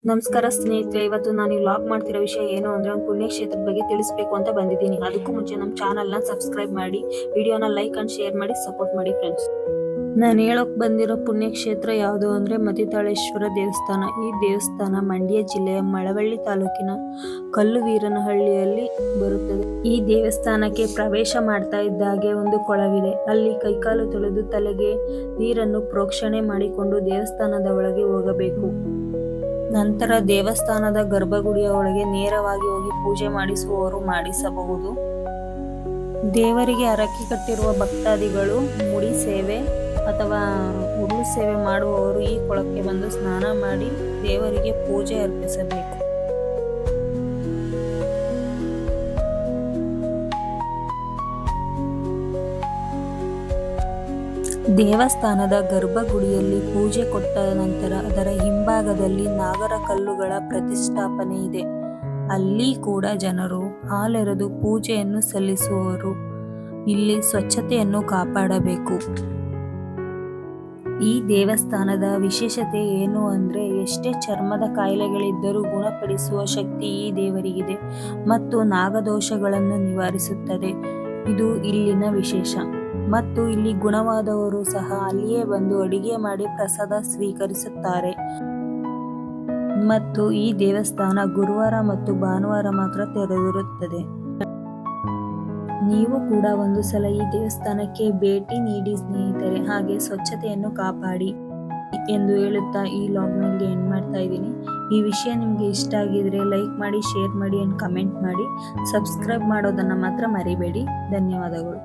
ನಮಸ್ಕಾರ ಸ್ನೇಹಿತರೆ, ಇವತ್ತು ನಾನು ವ್ಲಾಗ್ ಮಾಡ್ತಿರೋ ವಿಷಯ ಏನು ಅಂದ್ರೆ ಒಂದು ಪುಣ್ಯಕ್ಷೇತ್ರದ ಬಗ್ಗೆ ತಿಳಿಸ್ಬೇಕು ಅಂತ ಬಂದಿದ್ದೀನಿ. ಅದಕ್ಕೂ ಮುಂಚೆ ನಮ್ಮ ಚಾನಲ್ನ ಸಬ್ಸ್ಕ್ರೈಬ್ ಮಾಡಿ, ವಿಡಿಯೋನ ಲೈಕ್ ಅಂಡ್ ಶೇರ್ ಮಾಡಿ ಸಪೋರ್ಟ್ ಮಾಡಿ ಫ್ರೆಂಡ್ಸ್. ನಾನು ಹೇಳೋಕೆ ಬಂದಿರೋ ಪುಣ್ಯಕ್ಷೇತ್ರ ಯಾವುದು ಅಂದರೆ ಮತಿತಾಳೇಶ್ವರ ದೇವಸ್ಥಾನ. ಈ ದೇವಸ್ಥಾನ ಮಂಡ್ಯ ಜಿಲ್ಲೆಯ ಮಳವಳ್ಳಿ ತಾಲೂಕಿನ ಕಲ್ಲುವೀರನಹಳ್ಳಿಯಲ್ಲಿ ಬರುತ್ತದೆ. ಈ ದೇವಸ್ಥಾನಕ್ಕೆ ಪ್ರವೇಶ ಮಾಡ್ತಾ ಇದ್ದಾಗೆ ಒಂದು ಕೊಳವಿದೆ. ಅಲ್ಲಿ ಕೈಕಾಲು ತೊಳೆದು ತಲೆಗೆ ನೀರನ್ನು ಪ್ರೋಕ್ಷಣೆ ಮಾಡಿಕೊಂಡು ದೇವಸ್ಥಾನದ ಒಳಗೆ ಹೋಗಬೇಕು. ನಂತರ ದೇವಸ್ಥಾನದ ಗರ್ಭಗುಡಿಯ ಒಳಗೆ ನೇರವಾಗಿ ಹೋಗಿ ಪೂಜೆ ಮಾಡಿಸುವವರು ಮಾಡಿಸಬಹುದು. ದೇವರಿಗೆ ಹರಕೆ ಕಟ್ಟಿರುವ ಭಕ್ತಾದಿಗಳು ಮುಡಿ ಸೇವೆ ಅಥವಾ ಉರುಳು ಸೇವೆ ಮಾಡುವವರು ಈ ಕೊಳಕ್ಕೆ ಬಂದು ಸ್ನಾನ ಮಾಡಿ ದೇವರಿಗೆ ಪೂಜೆ ಅರ್ಪಿಸಬೇಕು. ದೇವಸ್ಥಾನದ ಗರ್ಭಗುಡಿಯಲ್ಲಿ ಪೂಜೆ ಕೊಟ್ಟ ನಂತರ ಅದರ ಹಿಂಭಾಗದಲ್ಲಿ ನಾಗರ ಕಲ್ಲುಗಳ ಪ್ರತಿಷ್ಠಾಪನೆ ಇದೆ. ಅಲ್ಲಿ ಕೂಡ ಜನರು ಹಾಲೆರೆದು ಪೂಜೆಯನ್ನು ಸಲ್ಲಿಸುವವರು. ಇಲ್ಲಿ ಸ್ವಚ್ಛತೆಯನ್ನು ಕಾಪಾಡಬೇಕು. ಈ ದೇವಸ್ಥಾನದ ವಿಶೇಷತೆ ಏನು ಅಂದರೆ, ಎಷ್ಟೇ ಚರ್ಮದ ಕಾಯಿಲೆಗಳಿದ್ದರೂ ಗುಣಪಡಿಸುವ ಶಕ್ತಿ ಈ ದೇವರಿಗಿದೆ ಮತ್ತು ನಾಗದೋಷಗಳನ್ನು ನಿವಾರಿಸುತ್ತದೆ. ಇದು ಇಲ್ಲಿನ ವಿಶೇಷ. ಮತ್ತು ಇಲ್ಲಿ ಗುಣವಾದವರು ಸಹ ಅಲ್ಲಿಯೇ ಬಂದು ಅಡಿಗೆ ಮಾಡಿ ಪ್ರಸಾದ ಸ್ವೀಕರಿಸುತ್ತಾರೆ. ಮತ್ತು ಈ ದೇವಸ್ಥಾನ ಗುರುವಾರ ಮತ್ತು ಭಾನುವಾರ ಮಾತ್ರ ತೆರೆದಿರುತ್ತದೆ. ನೀವು ಕೂಡ ಒಂದು ಸಲ ಈ ದೇವಸ್ಥಾನಕ್ಕೆ ಭೇಟಿ ನೀಡಿ ಸ್ನೇಹಿತರೆ. ಹಾಗೆ ಸ್ವಚ್ಛತೆಯನ್ನು ಕಾಪಾಡಿ ಎಂದು ಹೇಳುತ್ತಾ ಈ ವ್ಲಾಗ್ನಲ್ಲಿ ಎಂಡ್ ಮಾಡ್ತಾ ಇದ್ದೀನಿ. ಈ ವಿಷಯ ನಿಮಗೆ ಇಷ್ಟ ಆಗಿದ್ರೆ ಲೈಕ್ ಮಾಡಿ, ಶೇರ್ ಮಾಡಿ ಅಂಡ್ ಕಮೆಂಟ್ ಮಾಡಿ. ಸಬ್ಸ್ಕ್ರೈಬ್ ಮಾಡೋದನ್ನು ಮಾತ್ರ ಮರಿಬೇಡಿ. ಧನ್ಯವಾದಗಳು.